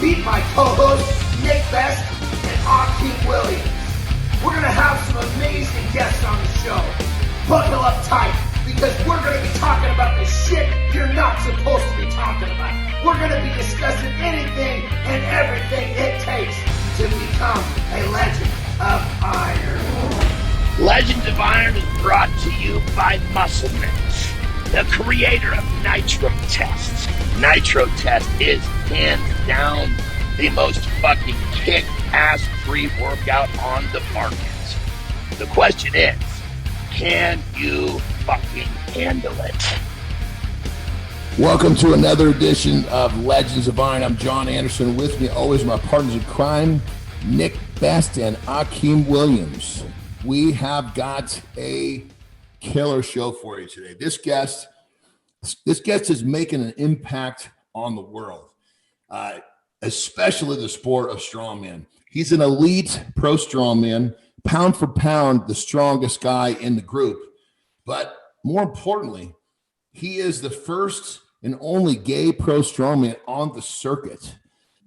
Meet my co-hosts, Nick Best and Akeem Williams. We're going to have some amazing guests on the show. Buckle up tight, because we're going to be talking about the shit you're not supposed to be talking about. We're going to be discussing anything and everything it takes to become a Legend of Iron. Legends of Iron is brought to you by Muscle Mints, the creator of Nitro Test. Nitro Test is hands down the most fucking kick-ass pre-workout on the market. The question is, can you fucking handle it? Welcome to another edition of Legends of Iron. I'm John Anderson. With me always my partners in crime, Nick Best and Akeem Williams. We have got a killer show for you today. This guest is making an impact on the world, especially the sport of strongman. He's an elite pro strongman, pound for pound, the strongest guy in the group. But more importantly, he is the first and only gay pro strongman on the circuit.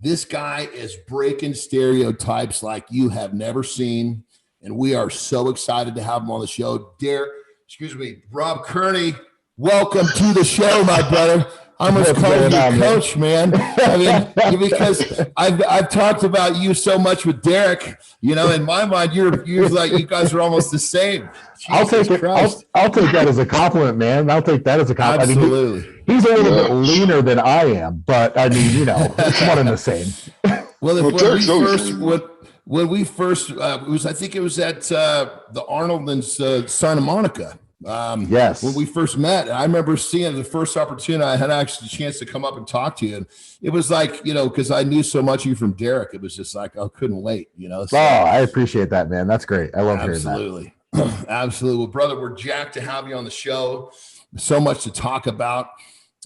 This guy is breaking stereotypes like you have never seen, and we are so excited to have him on the show. Rob Kearney, welcome to the show, my brother. I'm going to call you coach, man. I mean, because I've talked about you so much with Derek. You know, in my mind, you're like, you guys are almost the same. I'll take it. I'll take that as a compliment, man. I'll take that as a compliment. Absolutely. I mean, he's a little bit leaner than I am, but I mean, you know, it's one and the same. Well, when we first, I think it was at the Arnold and Santa Monica. Yes. When we first met, I remember seeing the first opportunity I had actually a chance to come up and talk to you. And it was like, you know, because I knew so much of you from Derek, it was just like, I couldn't wait, you know. So, I appreciate that, man. That's great. I love hearing that. Absolutely. Absolutely. Well, brother, we're jacked to have you on the show. So much to talk about.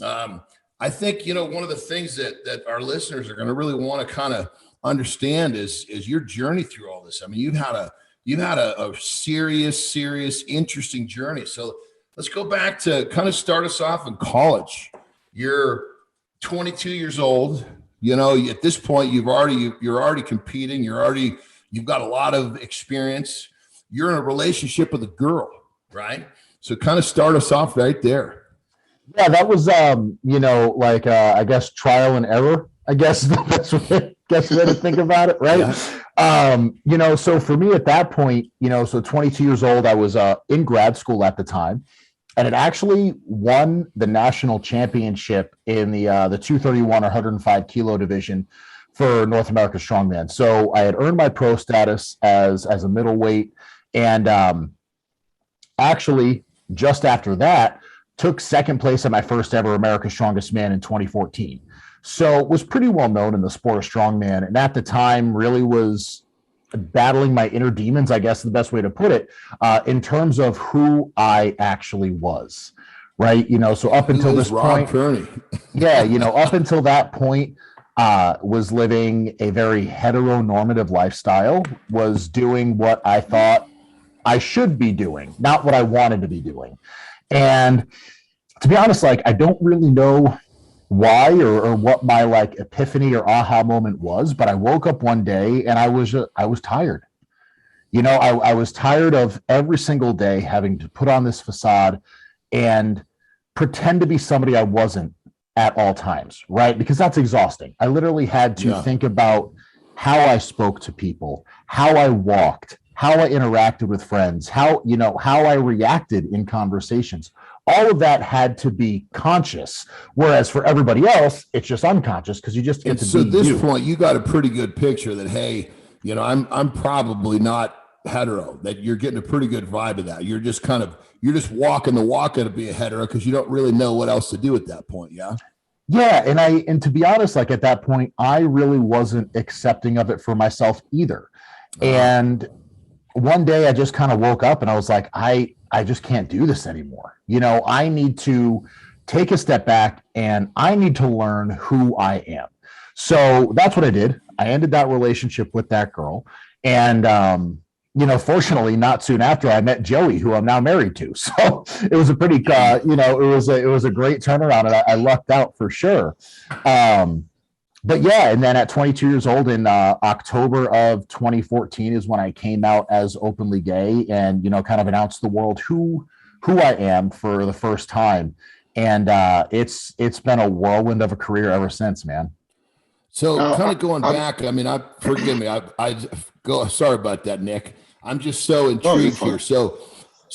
I think, you know, one of the things that our listeners are going to really want to kind of understand is your journey through all this. I mean, you've had a serious, interesting journey. So let's go back to kind of start us off in college. You're 22 years old. You know, at this point, you're already competing. You've got a lot of experience. You're in a relationship with a girl, right? So kind of start us off right there. Yeah, that was, you know, like, I guess trial and error, I guess that's way to think about it, right? Yeah. You know, so for me at that point, you know, so 22 years old, I was in grad school at the time, and it actually won the national championship in the 231 or 105 kilo division for North America Strongman. So I had earned my pro status as a middleweight, and actually just after that, took second place at my first ever America's Strongest Man in 2014. So it was pretty well known in the sport of strongman. And at the time really was battling my inner demons, I guess is the best way to put it, in terms of who I actually was, right? You know, so up until this Rob point, Kearney. yeah, you know, up until that point, was living a very heteronormative lifestyle, was doing what I thought I should be doing, not what I wanted to be doing. And to be honest, like, I don't really know why or what my like epiphany or aha moment was, but I woke up one day and I was tired. You know, I was tired of every single day having to put on this facade and pretend to be somebody I wasn't at all times, right? Because that's exhausting. I literally had to think about how I spoke to people, how I walked, how I interacted with friends, how I reacted in conversations. All of that had to be conscious, whereas for everybody else, it's just unconscious because you just get to be you. So at this point, you got a pretty good picture that, hey, you know, I'm probably not hetero, that you're getting a pretty good vibe of that. You're just walking the walk to be a hetero because you don't really know what else to do at that point. Yeah. Yeah. And to be honest, like at that point, I really wasn't accepting of it for myself either. And one day I just kind of woke up and I was like, I just can't do this anymore. You know, I need to take a step back and I need to learn who I am. So that's what I did. I ended that relationship with that girl. And, you know, fortunately, not soon after I met Joey, who I'm now married to. So it was a pretty, you know, it was a great turnaround, and I lucked out for sure. but yeah, and then at 22 years old in October of 2014 is when I came out as openly gay and, kind of announced to the world who I am for the first time. And it's been a whirlwind of a career ever since, man. So kind of going back, I mean, forgive me. I go, sorry about that, Nick. I'm just so intrigued here. So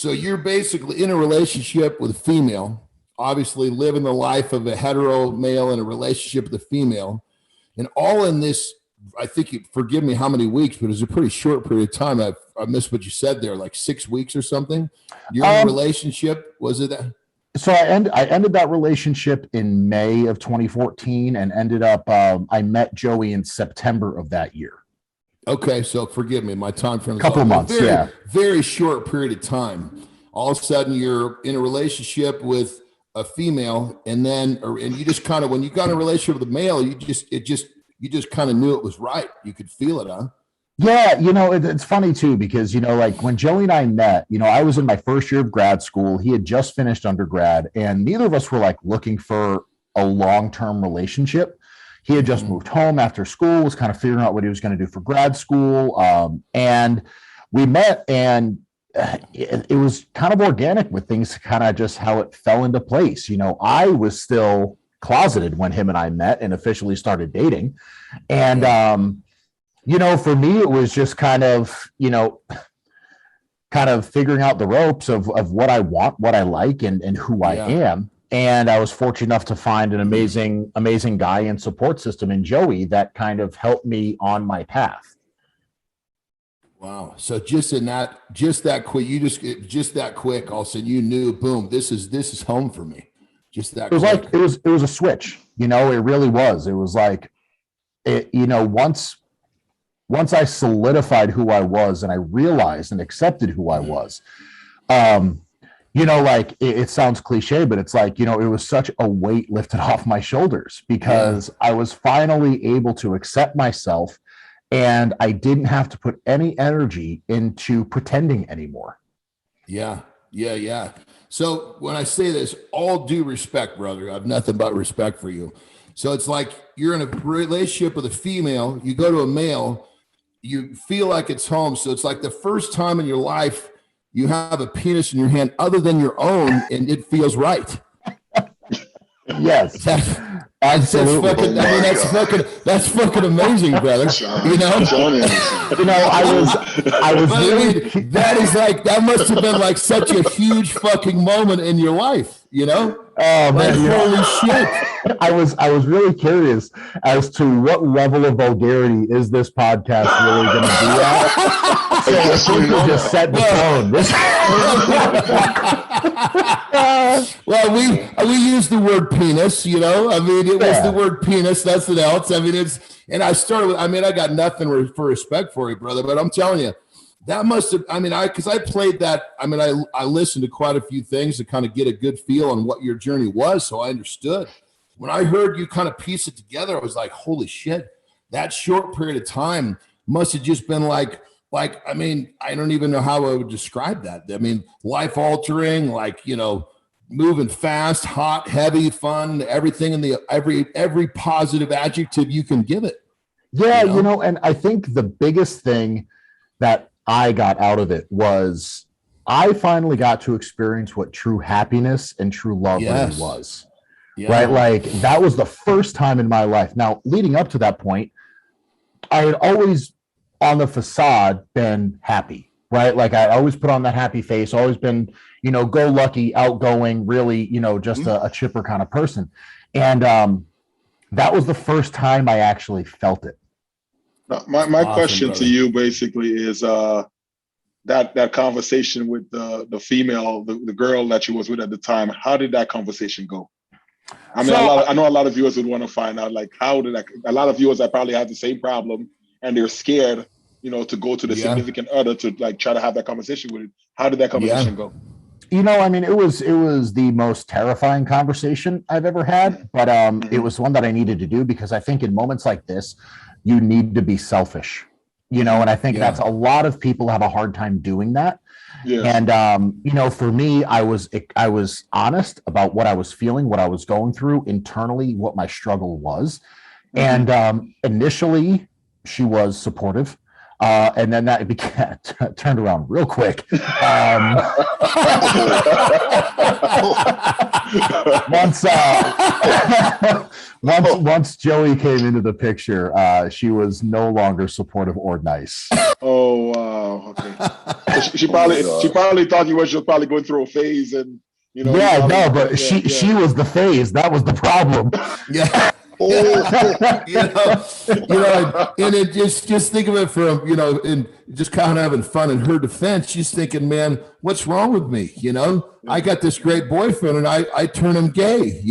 you're basically in a relationship with a female, obviously living the life of a hetero male in a relationship with a female. And all in this, I think, forgive me how many weeks, but it was a pretty short period of time. I missed what you said there, like 6 weeks or something. You're in a relationship, was it that? So I ended that relationship in May of 2014 and ended up, I met Joey in September of that year. Okay, so forgive me, my time frame is couple months, very short period of time. All of a sudden, you're in a relationship with a female, and you just kind of, when you got in a relationship with a male, you just kind of knew it was right. You could feel it, huh? Yeah, it's funny too, because, like when Joey and I met, I was in my first year of grad school. He had just finished undergrad, and neither of us were like looking for a long-term relationship. He had just moved home after school, was kind of figuring out what he was going to do for grad school. And we met, and it was kind of organic with things, kind of just how it fell into place. I was still closeted when him and I met and officially started dating. And, for me, it was just kind of figuring out the ropes of what I want, what I like, and who I am. And I was fortunate enough to find an amazing guy and support system in Joey that kind of helped me on my path. Wow. So just that quick, all of a sudden you knew, boom, this is home for me. Just that. It was a switch, it really was. It was like, once I solidified who I was and I realized and accepted who I was, it sounds cliche, but it's like, it was such a weight lifted off my shoulders because I was finally able to accept myself, and I didn't have to put any energy into pretending anymore. Yeah. So when I say this, all due respect, brother, I have nothing but respect for you. So it's like you're in a relationship with a female, you go to a male, you feel like it's home. So it's like the first time in your life you have a penis in your hand other than your own, and it feels right. Yes. Absolutely. That's fucking amazing, brother. That must have been like such a huge fucking moment in your life, Oh man, holy shit. I was really curious as to what level of vulgarity is this podcast really going to be at. So I think we just set the tone. Well, we use the word penis, I mean, it was the word penis, nothing else. I mean, I got nothing for respect for you, brother, but I'm telling you, that must have, because I played that, I listened to quite a few things to kind of get a good feel on what your journey was, so I understood. When I heard you kind of piece it together, I was like, holy shit, that short period of time must have just been like, I don't even know how I would describe that. Life altering, moving fast, hot, heavy, fun, everything in the every positive adjective you can give it. Yeah, and I think the biggest thing that I got out of it was I finally got to experience what true happiness and true love really was. Yeah. Right? Like that was the first time in my life. Now, leading up to that point, I had always on the facade been happy, right? Like I always put on that happy face, always been, go lucky, outgoing, really, just a chipper kind of person. And that was the first time I actually felt it. My awesome, question brother. To you basically is that conversation with the female, the girl that you was with at the time. How did that conversation go? I know a lot of viewers would want to find out, like, how did a lot of viewers that probably have the same problem and they're scared, to go to the significant other to like try to have that conversation with it. How did that conversation go? It was the most terrifying conversation I've ever had, but it was one that I needed to do because I think in moments like this, you need to be selfish, and I think that's a lot of people have a hard time doing that. Yeah. And, for me, I was honest about what I was feeling, what I was going through internally, what my struggle was. And initially, she was supportive. And then that became turned around real quick. Once Joey came into the picture, she was no longer supportive or nice. Oh wow! Okay, she probably thought you were just probably going through a phase, and but she was the phase. That was the problem. Yeah. And it just think of it from, and just kind of having fun. In her defense, she's thinking, man, what's wrong with me? I got this great boyfriend and I turn him gay,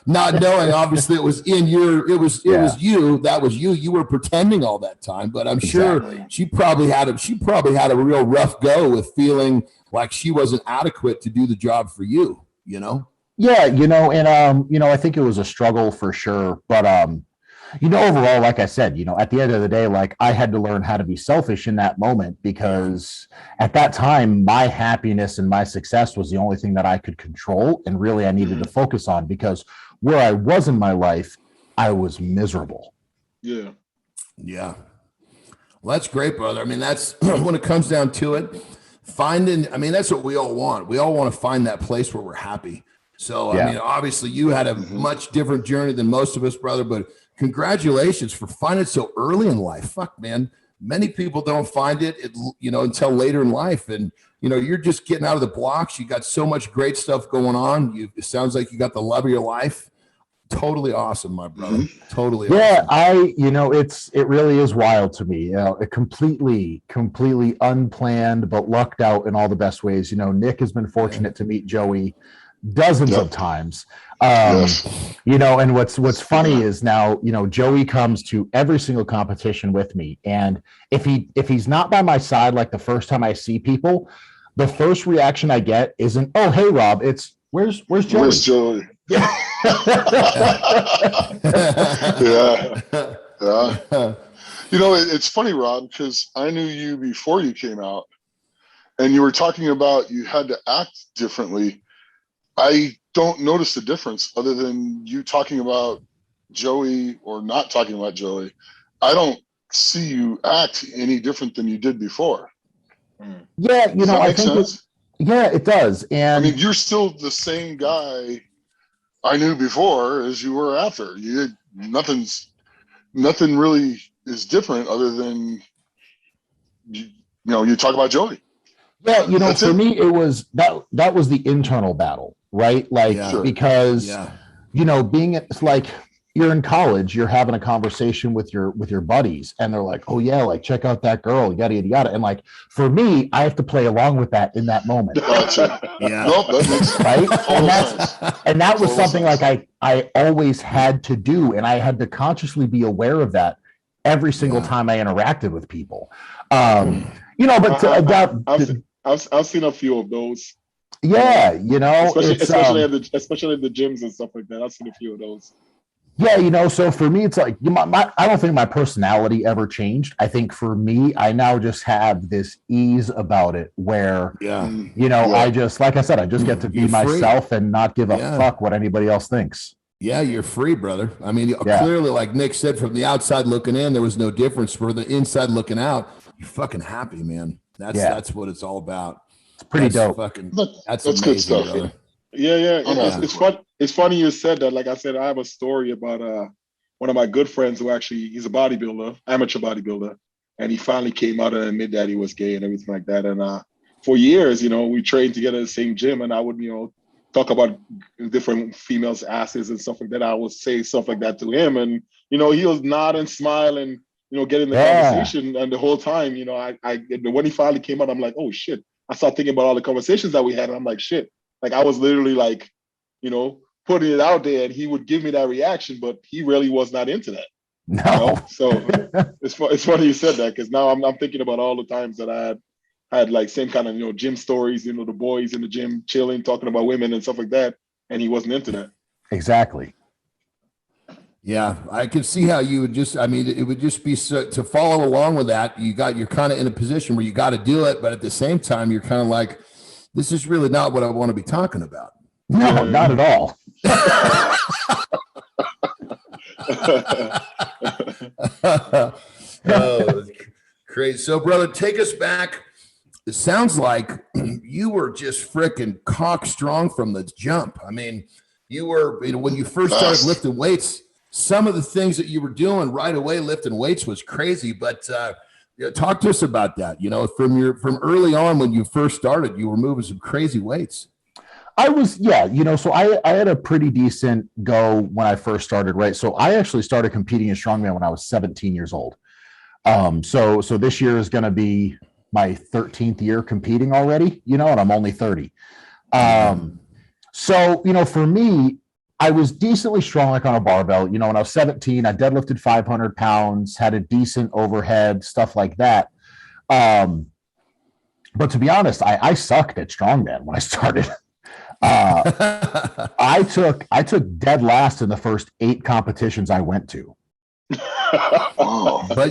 not knowing obviously it was you. That was you. You were pretending all that time, but I'm sure she probably had a real rough go with feeling like she wasn't adequate to do the job for you, Yeah, and I think it was a struggle for sure. But overall, like I said, at the end of the day, like I had to learn how to be selfish in that moment, because at that time, my happiness and my success was the only thing that I could control, and really I needed to focus on, because where I was in my life, I was miserable. Yeah. Yeah. Well, that's great, brother. I mean, that's when it comes down to it, that's what we all want. We all want to find that place where we're happy. So, I mean, obviously you had a much different journey than most of us, brother, but congratulations for finding it so early in life. Fuck, man. Many people don't find it, until later in life. And, you're just getting out of the blocks. You got so much great stuff going on. It sounds like you got the love of your life. Totally awesome, my brother. Totally awesome. It really is wild to me. It completely unplanned, but lucked out in all the best ways. Nick has been fortunate to meet Joey dozens of times. And what's funny is now, Joey comes to every single competition with me. And if he's not by my side, like the first time I see people, the first reaction I get isn't, "Oh, hey Rob," it's where's Joey? Where's Joey? Yeah. It's funny, Rob, because I knew you before you came out, and you were talking about you had to act differently. I don't notice the difference other than you talking about Joey or not talking about Joey. I don't see you act any different than you did before. Yeah, I think it does. And I mean, you're still the same guy I knew before as you were after. Nothing really is different other than you talk about Joey. Yeah, for me, it was that was the internal battle, right? Like, because being it's like you're in college, you're having a conversation with your buddies, and they're like, "Oh yeah, like check out that girl, yada yada yada." And like for me, I have to play along with that in that moment. Right? And that was something like I always had to do, and I had to consciously be aware of that every single time I interacted with people. I've seen a few of those. Yeah, especially at the gyms and stuff like that. I've seen a few of those. Yeah, so for me, it's like I don't think my personality ever changed. I think for me, I now just have this ease about it where, I just, like I said, I just get to be myself and not give a fuck what anybody else thinks. Yeah, you're free, brother. I mean, clearly, like Nick said, from the outside looking in, there was no difference. For the inside looking out, you're fucking happy, man. That's what it's all about. It's pretty dope. That's amazing, good stuff. Brother. Yeah. It's fun. It's funny you said that. Like I said, I have a story about one of my good friends who he's a bodybuilder, amateur bodybuilder, and he finally came out and admitted that he was gay and everything like that. And for years, we trained together at the same gym, and I would, talk about different females' asses and stuff like that. I would say stuff like that to him, and he was nodding, smiling, getting the conversation, and the whole time, when he finally came out, I'm like, oh shit. I started thinking about all the conversations that we had, and I'm like, shit. Like I was literally like, putting it out there, and he would give me that reaction, but he really was not into that. No. So it's funny you said that, because now I'm thinking about all the times that I had like same kind of gym stories, the boys in the gym chilling, talking about women and stuff like that, and he wasn't into that. Exactly. Yeah, I could see how you would it would just be to follow along with that. You're kind of in a position where you got to do it, but at the same time, you're kind of like, this is really not what I want to be talking about. No, not at all. Oh, crazy. So, brother, take us back. It sounds like you were just freaking cock strong from the jump. I mean, you were, when you first started lifting weights, some of the things that you were doing right away lifting weights was crazy. But talk to us about that. From early on when you first started, you were moving some crazy weights. I was, so I had a pretty decent go when I first started, right? So I actually started competing in strongman when I was 17 years old. So this year is going to be my 13th year competing already, and I'm only 30. So, for me, I was decently strong, like on a barbell. When I was 17, I deadlifted 500 pounds, had a decent overhead, stuff like that. But to be honest, I sucked at strongman when I started. I took dead last in the first 8 competitions I went to. But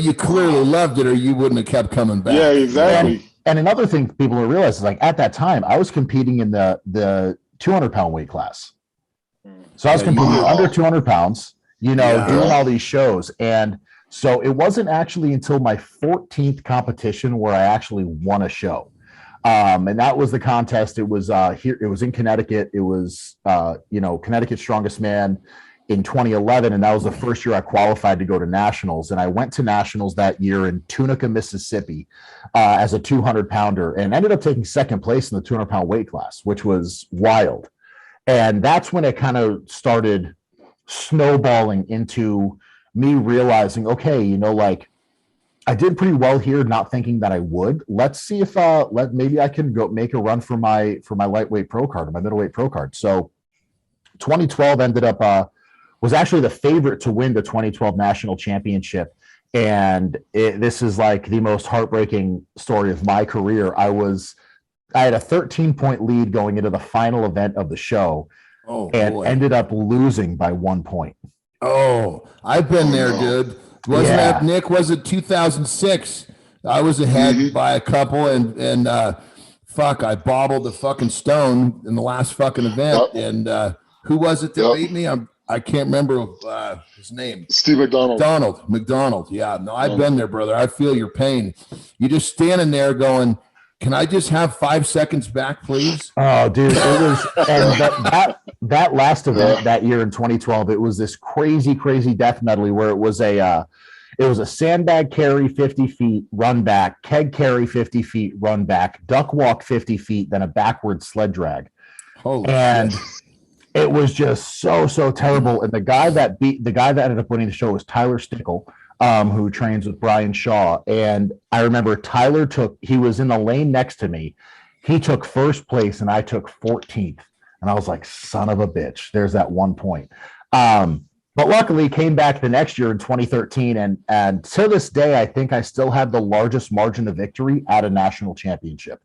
you clearly loved it, or you wouldn't have kept coming back. Yeah, exactly. And another thing people don't realize is, like, at that time, I was competing in the 200-pound weight class. So I was competing under 200 pounds, doing all these shows. And so it wasn't actually until my 14th competition where I actually won a show. And that was the contest. It was here. It was in Connecticut. It was, Connecticut Strongest Man in 2011. And that was the first year I qualified to go to nationals. And I went to nationals that year in Tunica, Mississippi, as a 200 pounder, and ended up taking second place in the 200 pound weight class, which was wild. And that's when it kind of started snowballing into me realizing, okay, I did pretty well here, not thinking that I would. Let's see if maybe I can go make a run for my lightweight pro card, or my middleweight pro card. So 2012 ended up was actually the favorite to win the 2012 national championship. And this is like the most heartbreaking story of my career. I had a 13-point lead going into the final event of the show, ended up losing by 1 point. Oh, I've been there, dude. Wasn't that, Nick? Was it 2006? I was ahead by a couple, and I bobbled the fucking stone in the last fucking event. And who was it that beat me? I can't remember his name. Steve McDonald. McDonald. Yeah, no, I've been there, brother. I feel your pain. You're just standing there going, can I just have 5 seconds back, please? Oh, dude, it was, and that last event that year in 2012, it was this crazy death medley where it was a sandbag carry 50 feet, run back, keg carry 50 feet, run back, duck walk 50 feet, then a backward sled drag. Holy and shit. It was just so terrible. And the guy that ended up winning the show was Tyler Stickle, who trains with Brian Shaw. And I remember he was in the lane next to me. He took first place and I took 14th. And I was like, son of a bitch, there's that 1 point. But luckily came back the next year in 2013. And to this day, I think I still have the largest margin of victory at a national championship.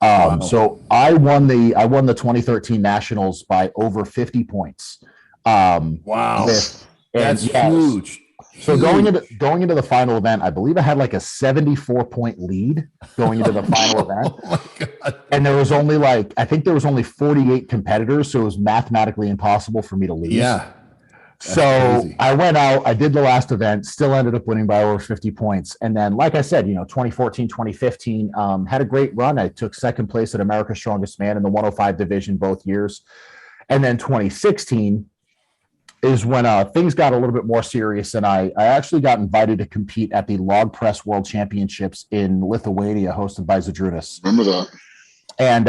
Wow. So I won the 2013 nationals by over 50 points. Wow. That's huge. So going into the final event, I believe I had like a 74-point lead going into the final event. Oh my God. And there was only I think there was only 48 competitors, so it was mathematically impossible for me to lose. Yeah. So crazy. I went out, I did the last event, still ended up winning by over 50 points. And then, like I said, 2014, 2015, had a great run. I took second place at America's Strongest Man in the 105 division both years. And then 2016 is when things got a little bit more serious. And I actually got invited to compete at the Log Press World Championships in Lithuania, hosted by Zadrunas. Remember that. And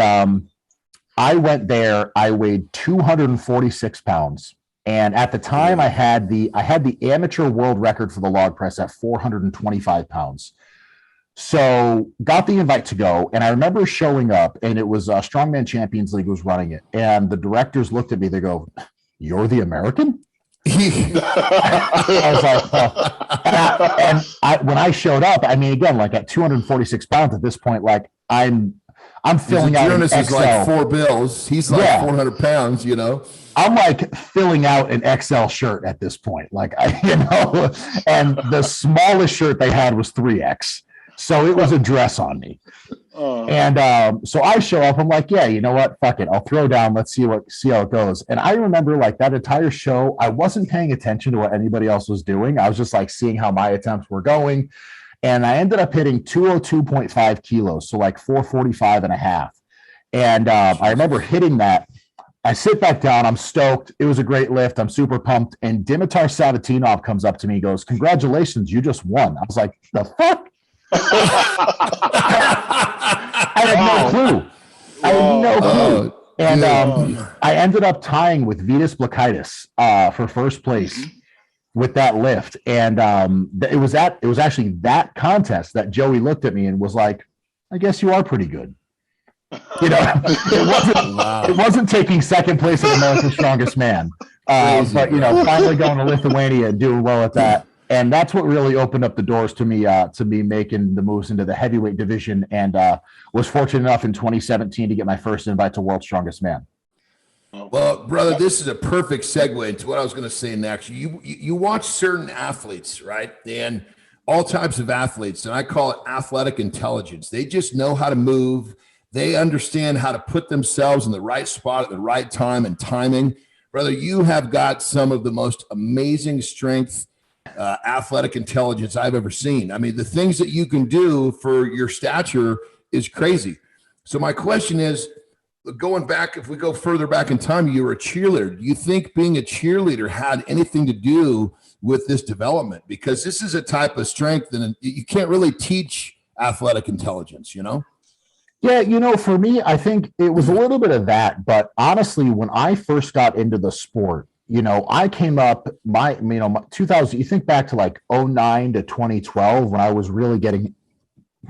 I went there, I weighed 246 pounds. And at the time, I had the amateur world record for the log press at 425 pounds. So got the invite to go. And I remember showing up, and it was Strongman Champions League was running it. And the directors looked at me, they go, "You're the American?" I was like, when I showed up, I mean, again, like at 246 pounds at this point, like I'm filling out an XL. Is like 4 bills. He's like 400 pounds, I'm like filling out an XL shirt at this point. Like, and the smallest shirt they had was 3X. So it was a dress on me. And so I show up, I'm like, yeah, you know what? Fuck it. I'll throw down. Let's see how it goes. And I remember like that entire show, I wasn't paying attention to what anybody else was doing. I was just like seeing how my attempts were going. And I ended up hitting 202.5 kilos. So like 445 and a half. And I remember hitting that. I sit back down. I'm stoked. It was a great lift. I'm super pumped. And Dimitar Savatinov comes up to me and goes, congratulations, you just won. I was like, the fuck? I had no clue. I had no clue. And I ended up tying with Vitas Blakaitis for first place with that lift. And it was actually that contest that Joey looked at me and was like, I guess you are pretty good. You know, it wasn't taking second place at America's Strongest Man. But, you know, finally going to Lithuania and doing well at that. And that's what really opened up the doors to me making the moves into the heavyweight division, and was fortunate enough in 2017 to get my first invite to World's Strongest Man. Well, brother, this is a perfect segue into what I was going to say next. You watch certain athletes, right? And all types of athletes, and I call it athletic intelligence. They just know how to move. They understand how to put themselves in the right spot at the right time and timing. Brother, you have got some of the most amazing strength, athletic intelligence I've ever seen. I mean, the things that you can do for your stature is crazy. So my question is, going back, if we go further back in time, you were a cheerleader. Do you think being a cheerleader had anything to do with this development? Because this is a type of strength and you can't really teach athletic intelligence, you know? Yeah, you know, for me, I think it was a little bit of that. But honestly, when I first got into the sport, you know, I came up, my 2000, you think back to like 2009 to 2012 when I was really getting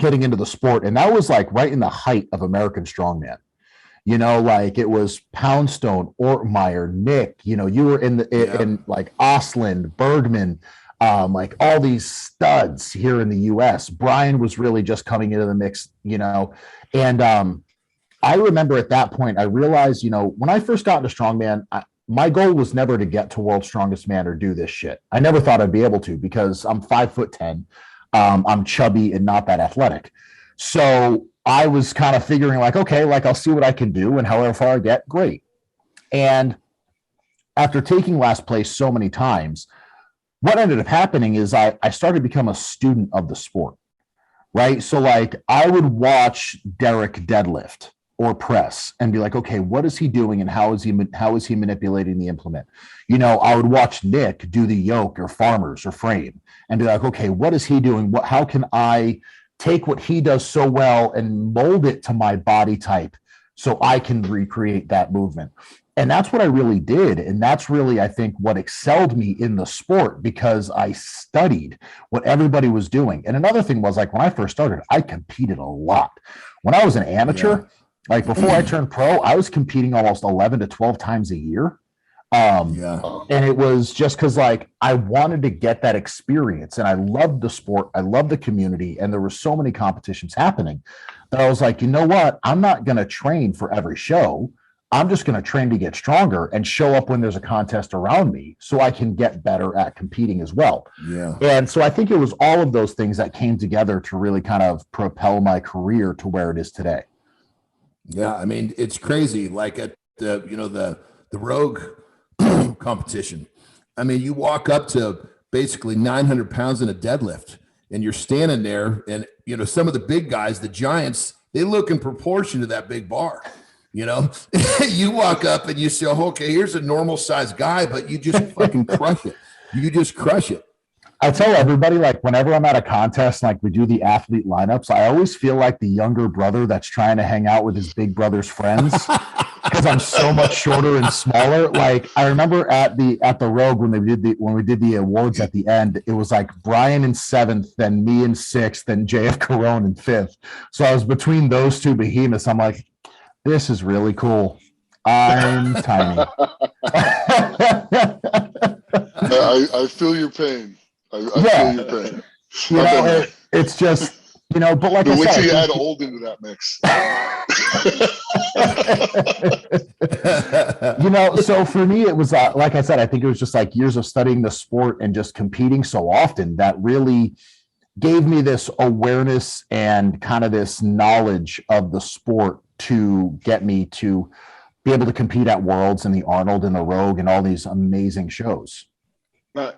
into the sport. And that was like right in the height of American Strongman. You know, like it was Poundstone, Ortmeyer, Nick, you know, you were in like Osland, Bergman, like all these studs here in the US. Brian was really just coming into the mix, you know. And I remember at that point, I realized, you know, when I first got into Strongman, my goal was never to get to World's Strongest Man or do this shit. I never thought I'd be able to because I'm 5'10". I'm chubby and not that athletic. So I was kind of figuring like, okay, like I'll see what I can do, and however far I get, great. And after taking last place so many times, what ended up happening is I started to become a student of the sport, right? So like I would watch Derek deadlift or press and be like, okay, what is he doing and how is he manipulating the implement? You know, I would watch Nick do the yoke or farmers or frame and be like, okay, what is he doing? How can I take what he does so well and mold it to my body type so I can recreate that movement? And that's what I really did. And that's really, I think, what excelled me in the sport, because I studied what everybody was doing. And another thing was, like, when I first started, I competed a lot. When I was an amateur, like before I turned pro, I was competing almost 11 to 12 times a year. And it was just because like I wanted to get that experience, and I loved the sport. I loved the community, and there were so many competitions happening that I was like, you know what? I'm not going to train for every show. I'm just going to train to get stronger and show up when there's a contest around me so I can get better at competing as well. Yeah. And so I think it was all of those things that came together to really kind of propel my career to where it is today. Yeah, I mean, it's crazy. Like at the Rogue competition, I mean, you walk up to basically 900 pounds in a deadlift, and you're standing there, and you know some of the big guys, the giants, they look in proportion to that big bar. You know, you walk up and you say, oh, okay, here's a normal sized guy, but you just fucking crush it. You just crush it. I tell everybody, like, whenever I'm at a contest, like we do the athlete lineups, I always feel like the younger brother that's trying to hang out with his big brother's friends because I'm so much shorter and smaller. Like, I remember at the Rogue when we did the awards at the end, it was like Brian in 7th, then me in 6th, then JF Carone in 5th. So I was between those two behemoths. I'm like, this is really cool. I'm tiny. I feel your pain. I feel your pain. You know, it's just, you know, but like I said, wait till you add old into that mix. You know, so for me, it was like I said, I think it was just like years of studying the sport and just competing so often that really gave me this awareness and kind of this knowledge of the sport to get me to be able to compete at Worlds and the Arnold and the Rogue and all these amazing shows.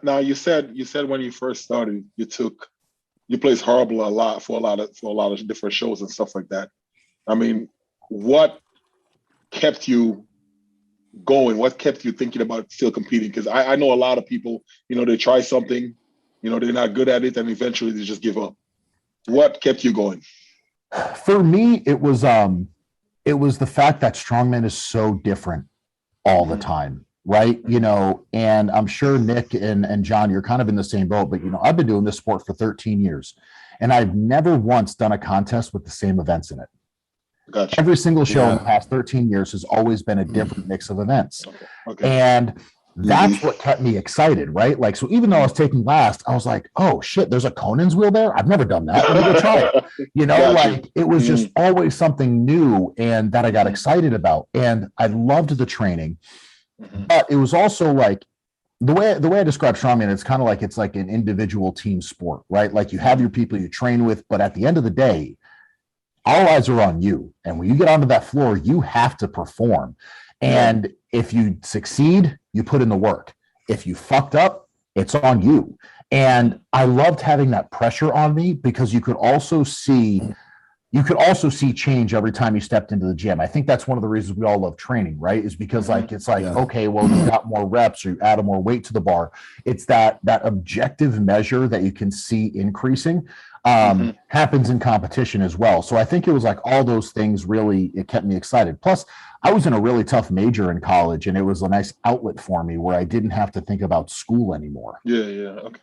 Now you said when you first started, you placed horrible a lot for a lot of different shows and stuff like that. I mean, what kept you going? What kept you thinking about still competing? Because I know a lot of people, they try something, they're not good at it, and eventually they just give up. What kept you going? For me, it was the fact that strongman is so different all the time, right? And I'm sure Nick and John, you're kind of in the same boat, but I've been doing this sport for 13 years and I've never once done a contest with the same events in it. Gotcha. Every single show in the past 13 years has always been a different mix of events. Okay. And that's what kept me excited, right? Like, so even though I was taking last, I was like, oh shit, there's a Conan's wheel there. I've never done that. Let me go try it. Like it was just always something new and that I got excited about. And I loved the training, but it was also like the way I describe strongman, it's like an individual team sport, right? Like you have your people you train with, but at the end of the day, all eyes are on you. And when you get onto that floor, you have to perform. And if you succeed, you put in the work. If you fucked up, it's on you. And I loved having that pressure on me because you could also see change every time you stepped into the gym. I think that's one of the reasons we all love training, right? Is because okay, well, you got more reps or you add more weight to the bar. It's that objective measure that you can see increasing happens in competition as well. So I think it was like all those things really, it kept me excited. Plus I was in a really tough major in college and it was a nice outlet for me where I didn't have to think about school anymore. Yeah. Okay.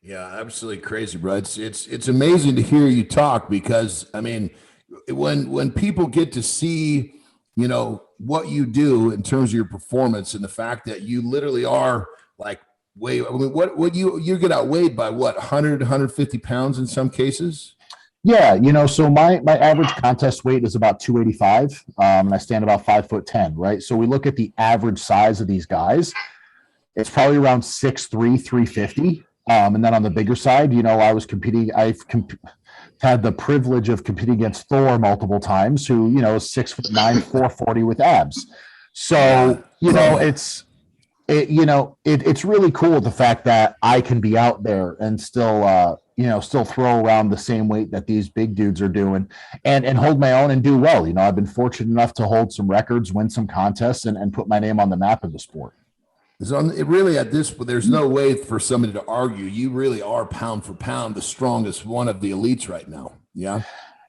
Yeah, absolutely crazy, bro. It's amazing to hear you talk because I mean, when people get to see, what you do in terms of your performance and the fact that you literally are like what you get outweighed by 100, 150 pounds in some cases. Yeah, so my average contest weight is about 285, and I stand about 5'10", right? So we look at the average size of these guys, it's probably around 6'3", 350. And then on the bigger side, I was competing. Had the privilege of competing against Thor multiple times, who is 6'9", 440 with abs. So it's really cool the fact that I can be out there and still throw around the same weight that these big dudes are doing and hold my own and do well. I've been fortunate enough to hold some records, win some contests and put my name on the map of the sport. So it really there's no way for somebody to argue. You really are pound for pound the strongest one of the elites right now. Yeah.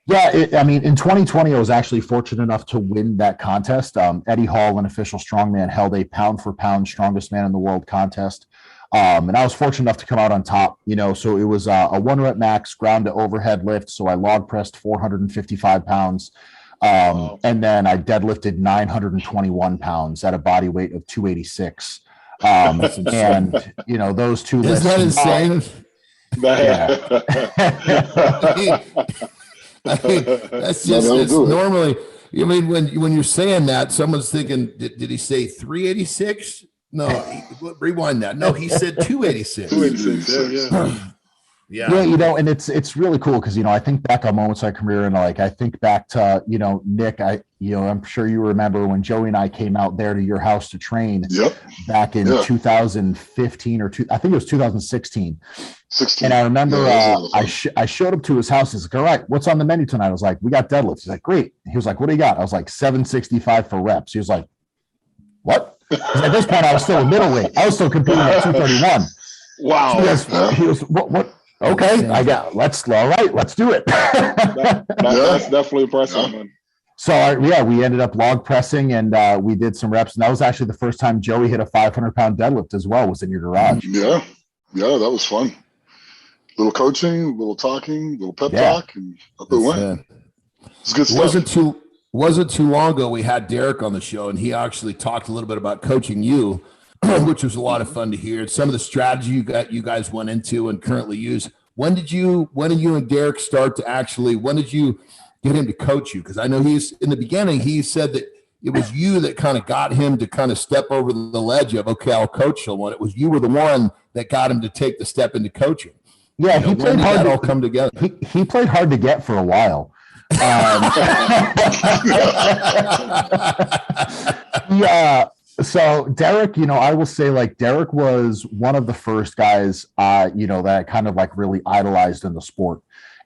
Yeah. In 2020, I was actually fortunate enough to win that contest. Eddie Hall, an official strongman, held a pound for pound strongest man in the world contest. And I was fortunate enough to come out on top, so it was a 1 rep max ground to overhead lift. So I log pressed 455 pounds. And then I deadlifted 921 pounds at a body weight of 286. And those two lifts. Isn't that insane? That's just normally. When you're saying that, someone's thinking, did he say 386? No, rewind that. No, he said 286. 286. Yeah, and it's really cool because I think back on moments in my career and I think back to Nick. I'm sure you remember when Joey and I came out there to your house to train back in 2015 I think it was 2016. And I remember I showed up to his house. He's like, all right, what's on the menu tonight? I was like, we got deadlifts. He's like, great. He was like, what do you got? I was like, 765 for reps. He was like, what? Because at this point I was still a middleweight. I was still competing at 231. Wow. So he was what? Okay, let's do it. That's definitely impressive, man. So we ended up log pressing and we did some reps. And that was actually the first time Joey hit a 500-pound deadlift as well, was in your garage. Yeah, that was fun. Little coaching, little talking, little pep talk, and up it went. It's good stuff. Wasn't too long ago we had Derek on the show and he actually talked a little bit about coaching you, which was a lot of fun to hear. Some of the strategy you guys went into and currently use. When did you and Derek start to when did you get him to coach you? Because I know in the beginning, he said that it was you that kind of got him to kind of step over the ledge of, okay, I'll coach someone. It was you were the one that got him to take the step into coaching. Yeah, he played hard. That all come together. He played hard to get for a while. Yeah. So Derek, I will say, like, Derek was one of the first guys, that I kind of like really idolized in the sport.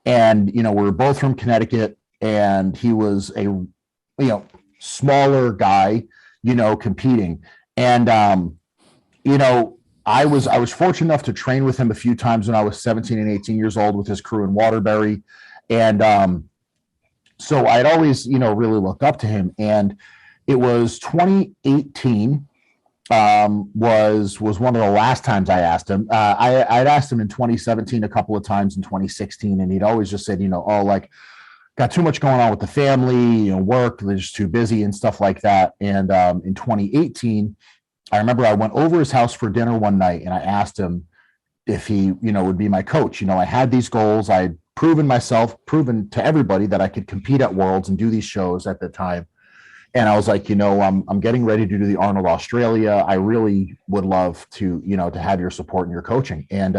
And, we were both from Connecticut, and he was a, smaller guy, competing. And, I was fortunate enough to train with him a few times when I was 17 and 18 years old with his crew in Waterbury. And, so I'd always, really looked up to him. And it was 2018 was one of the last times I asked him. I'd asked him in 2017 a couple of times, in 2016, and he'd always just said, got too much going on with the family, work, they're just too busy and stuff like that. And in 2018, I remember I went over his house for dinner one night, and I asked him if he, would be my coach. I had these goals. I had proven to everybody that I could compete at Worlds and do these shows at the time. And I was like, I'm getting ready to do the Arnold Australia. I really would love to, to have your support and your coaching. And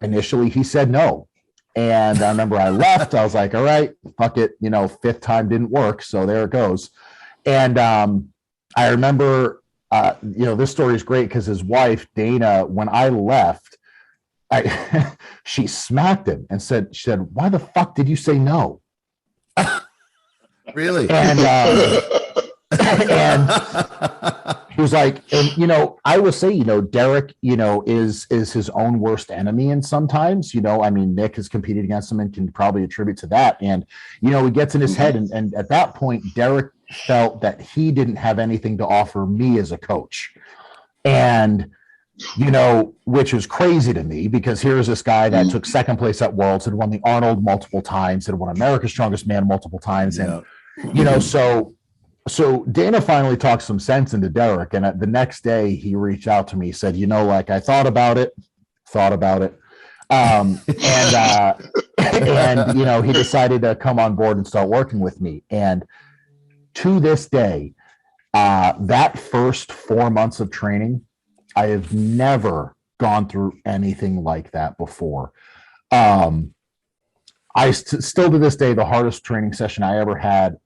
initially he said no. And I remember I left. I was like, all right, fuck it. Fifth time didn't work. So there it goes. And I remember, this story is great because his wife, Dana, when I left, she smacked him and said, why the fuck did you say no? Really? And and he was like, and I will say, Derek, is his own worst enemy. And sometimes, Nick has competed against him and can probably attribute to that. And, he gets in his head. And at that point, Derek felt that he didn't have anything to offer me as a coach. And, which was crazy to me, because here's this guy that took second place at Worlds, had won the Arnold multiple times, had won America's Strongest Man multiple times. And, so Dana finally talked some sense into Derek. And the next day he reached out to me, said, I thought about it. And he decided to come on board and start working with me. And to this day, that first 4 months of training, I have never gone through anything like that before. Still to this day, the hardest training session I ever had,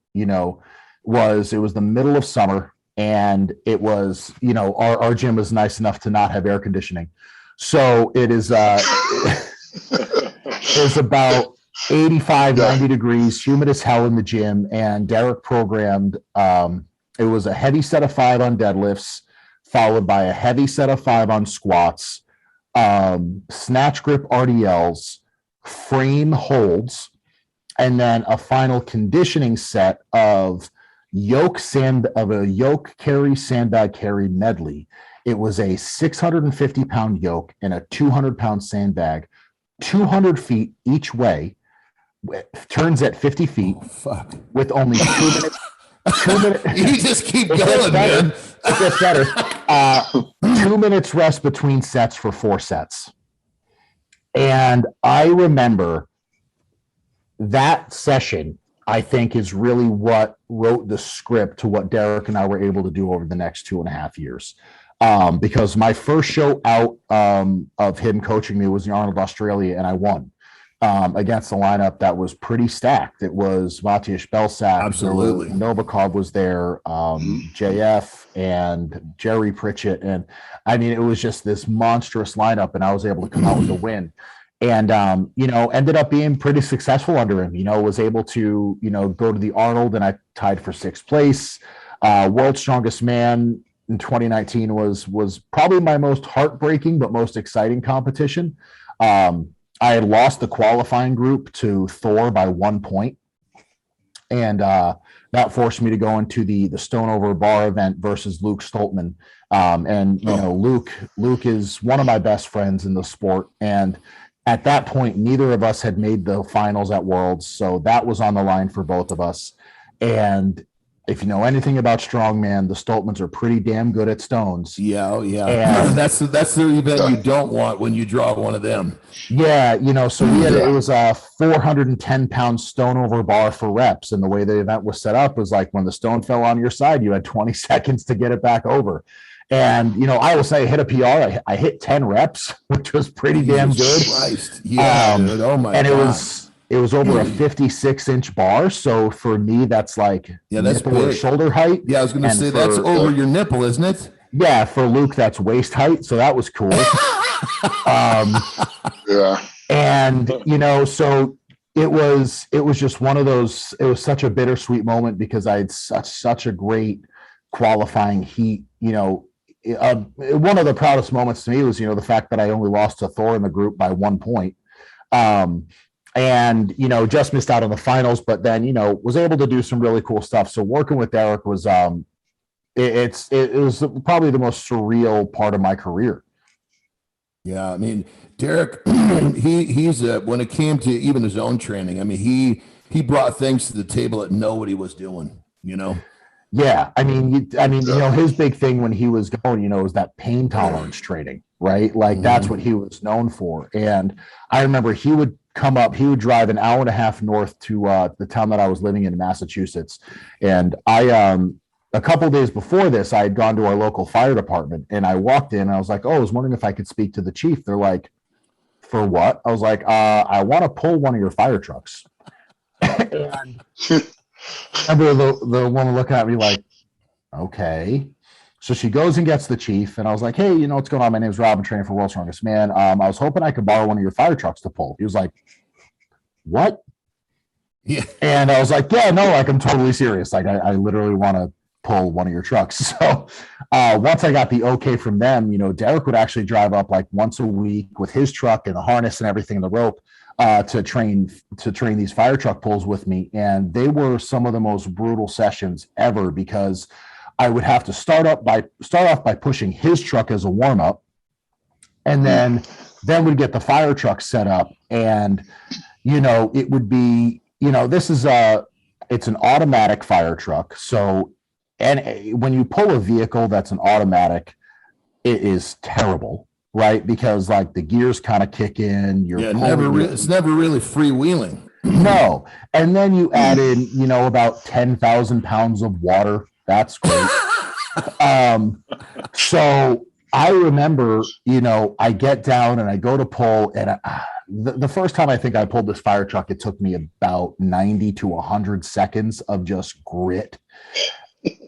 was the middle of summer, and it was, our gym was nice enough to not have air conditioning. So it is, it's about 85, 90 degrees, humid as hell in the gym. And Derek programmed, it was a heavy set of 5 on deadlifts, followed by a heavy set of 5 on squats, snatch grip RDLs, frame holds, and then a final conditioning set of yoke carry, sandbag carry medley. It was a 650-pound yoke and a 200-pound sandbag, 200 feet each way, turns at 50 feet, with only 2 minutes. 2 minutes. You just keep going, man. It gets better. 2 minutes rest between sets for 4 sets. And I remember that session, I think, is really what wrote the script to what Derek and I were able to do over the next 2.5 years. Because my first show out of him coaching me was the Arnold Australia, and I won against a lineup that was pretty stacked. It was Matthias Belsack, absolutely, Novikov was there, JF and Jerry Pritchett, and I mean, it was just this monstrous lineup, and I was able to come out with a win. And, ended up being pretty successful under him, was able to, go to the Arnold, and I tied for 6th place. World's Strongest Man in 2019 was probably my most heartbreaking but most exciting competition. I had lost the qualifying group to Thor by 1 point. And that forced me to go into the Stone Over Bar event versus Luke Stoltman. Luke is one of my best friends in the sport. And at that point, neither of us had made the finals at Worlds. So that was on the line for both of us. And if you know anything about strongman, the Stoltmans are pretty damn good at stones. Yeah, And that's the event you don't want when you draw one of them. Yeah, so we had it was a 410-pound stone over bar for reps, and the way the event was set up was like when the stone fell on your side, you had 20 seconds to get it back over. And I will say I hit a PR. I hit 10 reps, which was pretty damn good. Christ. Yeah, dude. Oh my god! And it was over a 56-inch bar. So for me, that's like that's nipple or shoulder height. Yeah, I was going to say that's over your nipple, isn't it? Yeah, for Luke, that's waist height. So that was cool. Yeah. And so it was just one of those. It was such a bittersweet moment because I had such a great qualifying heat. One of the proudest moments to me was the fact that I only lost to Thor in the group by 1 point. And just missed out on the finals, but then was able to do some really cool stuff. So working with Derek was it was probably the most surreal part of my career. Yeah, I mean, Derek, he's when it came to even his own training, I mean, he brought things to the table that nobody was doing. Yeah, I mean, his big thing when he was going, was that pain tolerance training, right? Like that's what he was known for. And I remember he would come up, he would drive an hour and a half north to the town that I was living in Massachusetts. And I, a couple of days before this, I had gone to our local fire department and I walked in and I was like, oh, I was wondering if I could speak to the chief. They're like, for what? I was like, I want to pull one of your fire trucks. And I remember the woman looking at me like, okay. So she goes and gets the chief, and I was like, hey, what's going on? My name's Rob. I'm training for World's Strongest Man. I was hoping I could borrow one of your fire trucks to pull. He was like, what? Yeah. And I was like, yeah, no, like I'm totally serious. Like I literally want to pull one of your trucks. So once I got the okay from them, Derek would actually drive up like once a week with his truck and the harness and everything and the rope to train these fire truck pulls with me. And they were some of the most brutal sessions ever because I would have to start off by pushing his truck as a warm-up, and then we'd get the fire truck set up. And it would be this is it's an automatic fire truck. So and when you pull a vehicle that's an automatic, it is terrible, right? Because like the gears kind of kick in. It's never really freewheeling. No. And then you add in about 10,000 pounds of water. That's great. So I remember, I get down and I go to pull, and the first time I think I pulled this fire truck, it took me about 90 to 100 seconds of just grit.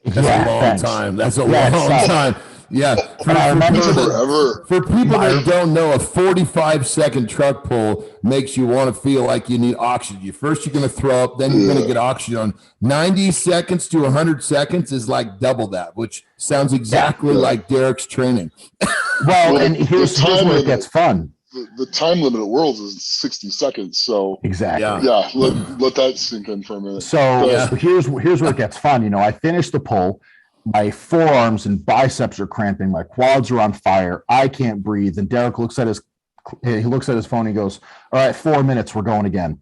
That's a long time. That's a long time. Yeah. For people that don't know, a 45-second truck pull makes you want to feel like you need oxygen. First, you're going to throw up, then you're going to get oxygen on. 90 seconds to 100 seconds is like double that, which sounds exactly like Derek's training. Well, and here's where it gets fun. The time limit at Worlds is 60 seconds. So exactly. Yeah. Let that sink in for a minute. So here's where it gets fun. I finished the pull. My forearms and biceps are cramping. My quads are on fire. I can't breathe. And Derek looks at his phone. He goes, all right, 4 minutes. We're going again.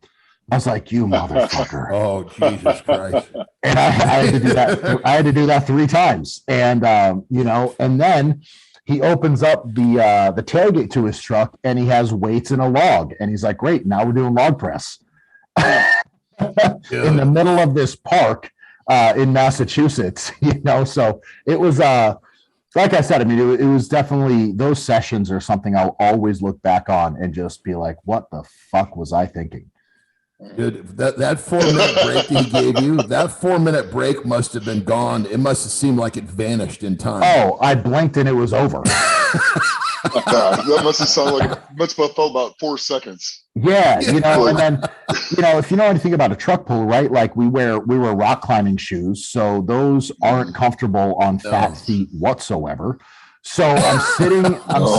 I was like, you motherfucker. Oh, Jesus Christ. And I had to do that. I had to do that 3 times. And, and then he opens up the tailgate to his truck and he has weights in a log. And he's like, great. Now we're doing log press in the middle of this park. In Massachusetts, so it was like I said, I mean, it was definitely, those sessions are something I'll always look back on and just be like, what the fuck was I thinking? Dude, that 4 minute break he gave you, that 4 minute break must have been gone. It must have seemed like it vanished in time. Oh, I blinked and it was over. That must have sounded like, must have felt about 4 seconds. Yeah, and then, if you know anything about a truck pull, right? Like we wear rock climbing shoes, so those aren't comfortable on fat feet whatsoever. So I'm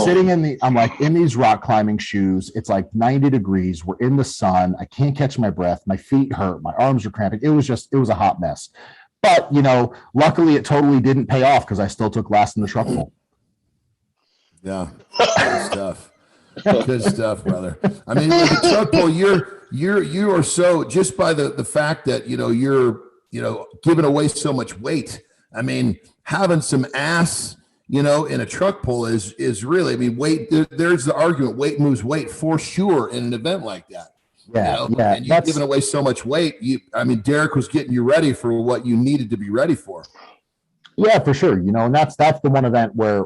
sitting in these rock climbing shoes. It's like 90 degrees. We're in the sun. I can't catch my breath. My feet hurt. My arms are cramping. It was a hot mess. But, luckily it totally didn't pay off because I still took last in the truck pull. Yeah, good stuff. Good stuff, brother. I mean, with the truck pull, you are so, just by the fact that you're giving away so much weight. I mean, having some ass, in a truck pull is really, I mean, weight, there's the argument, weight moves weight for sure in an event like that. Yeah. And you're giving away so much weight. Derek was getting you ready for what you needed to be ready for. Yeah, for sure. And that's the one event where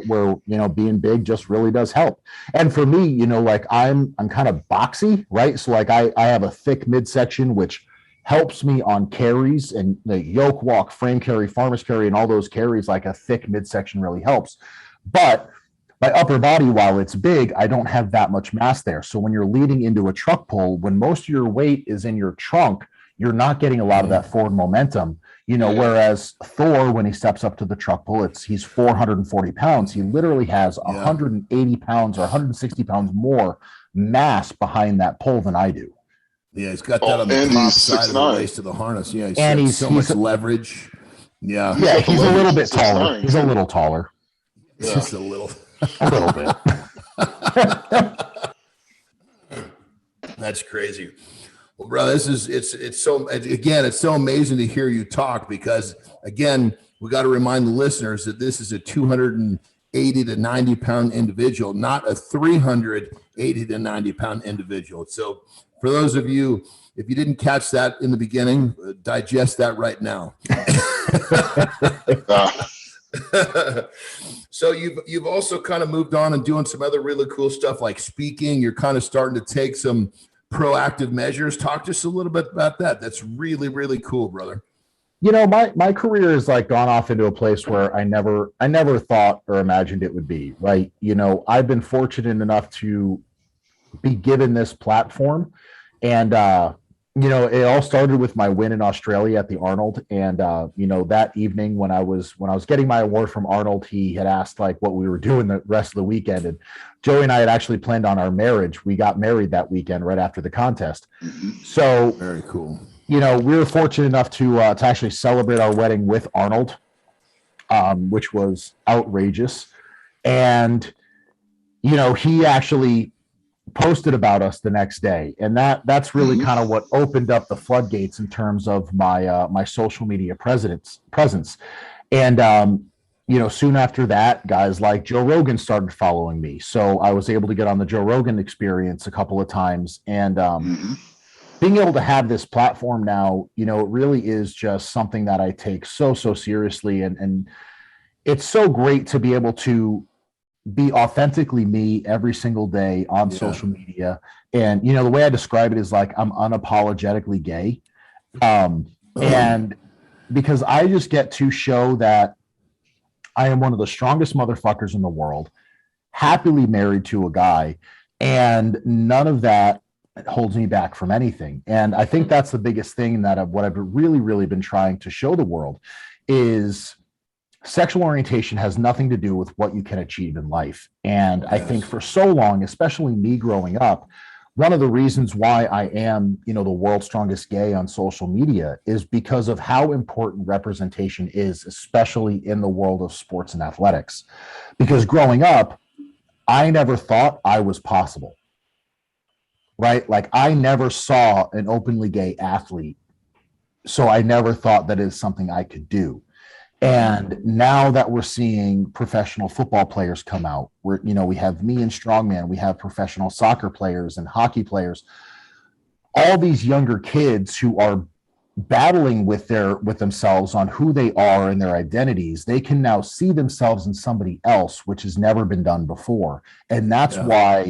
being big just really does help. And for me, like I'm kind of boxy, right? So like I have a thick midsection, which helps me on carries and the yoke walk, frame carry, farmer's carry, and all those carries. Like a thick midsection really helps. But my upper body, while it's big, I don't have that much mass there. So when you're leading into a truck pull, when most of your weight is in your trunk, you're not getting a lot of that forward momentum. Whereas Thor, when he steps up to the truck pull, he's 440 pounds. He literally has 180 pounds or 160 pounds more mass behind that pull than I do. Yeah, he's got that on the top side of the waist of the harness. Yeah, he's so much leverage. Yeah, he's a little bit taller. He's a little taller. Just a little. A little bit. That's crazy. Well, bro, it's so amazing to hear you talk, because again, we got to remind the listeners that this is a 280 to 90 pound individual, not a 380 to 90 pound individual. So for those of you, if you didn't catch that in the beginning, digest that right now. So you've also kind of moved on and doing some other really cool stuff like speaking. You're kind of starting to take some proactive measures. Talk to us a little bit about that. That's really, really cool, brother. My career has like gone off into a place where I never thought or imagined it would be, right? I've been fortunate enough to be given this platform, and it all started with my win in Australia at the Arnold. And, that evening when I was getting my award from Arnold, he had asked like what we were doing the rest of the weekend. And Joey and I had actually planned on our marriage. We got married that weekend right after the contest. So very cool. We were fortunate enough to actually celebrate our wedding with Arnold, which was outrageous. And, he actually posted about us the next day, and that's really kind of what opened up the floodgates in terms of my social media presence. And soon after that, guys like Joe Rogan started following me, so I was able to get on the Joe Rogan Experience a couple of times. And being able to have this platform now, it really is just something that I take so seriously, and it's so great to be able to be authentically me every single day on social media. And, the way I describe it is like, I'm unapologetically gay. And because I just get to show that I am one of the strongest motherfuckers in the world, happily married to a guy, and none of that holds me back from anything. And I think that's the biggest thing what I've really, really been trying to show the world is sexual orientation has nothing to do with what you can achieve in life. And I think for so long, especially me growing up, one of the reasons why I am, the world's strongest gay on social media is because of how important representation is, especially in the world of sports and athletics. Because growing up, I never thought I was possible, right? Like I never saw an openly gay athlete. So I never thought that is something I could do. And now that we're seeing professional football players come out, we have me in strongman, we have professional soccer players and hockey players, all these younger kids who are battling with themselves on who they are and their identities, they can now see themselves in somebody else, which has never been done before. And that's why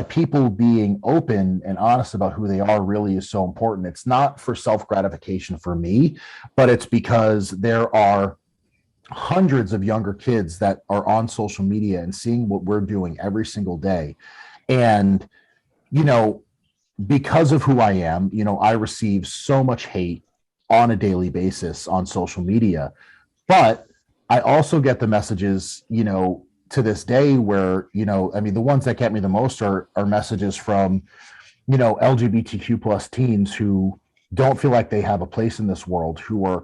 people being open and honest about who they are really is so important. It's not for self-gratification for me, but it's because there are hundreds of younger kids that are on social media and seeing what we're doing every single day. And, because of who I am, I receive so much hate on a daily basis on social media, but I also get the messages, to this day where, the ones that get me the most are messages from, LGBTQ plus teens who don't feel like they have a place in this world, who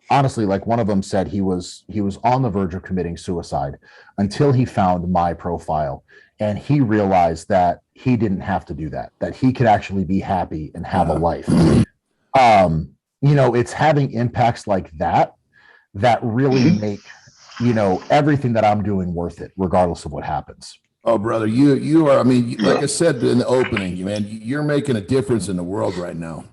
honestly, like one of them said he was on the verge of committing suicide until he found my profile. And he realized that he didn't have to do that he could actually be happy and have a life. it's having impacts like that really make, everything that I'm doing worth it, regardless of what happens. Oh, brother, you are, I mean, like I said in the opening, man, you're making a difference in the world right now.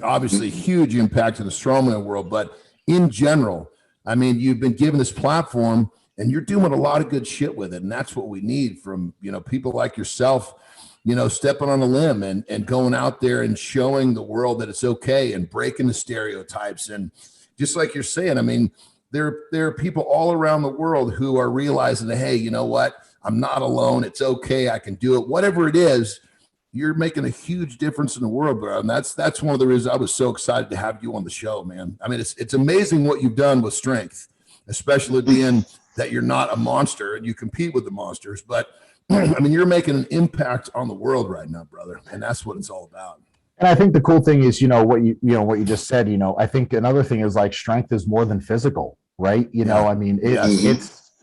Obviously, huge impact to the strongman world, but in general, I mean, you've been given this platform and you're doing a lot of good shit with it. And that's what we need from, people like yourself, stepping on a limb and going out there and showing the world that it's okay and breaking the stereotypes. And just like you're saying, I mean, there are people all around the world who are realizing that, hey, you know what? I'm not alone. It's okay. I can do it. Whatever it is, you're making a huge difference in the world, bro. And that's one of the reasons I was so excited to have you on the show, man. I mean, it's amazing what you've done with strength, especially being that you're not a monster and you compete with the monsters. But I mean, you're making an impact on the world right now, brother. And that's what it's all about. And I think the cool thing is, what you just said, I think another thing is like strength is more than physical, right? I mean,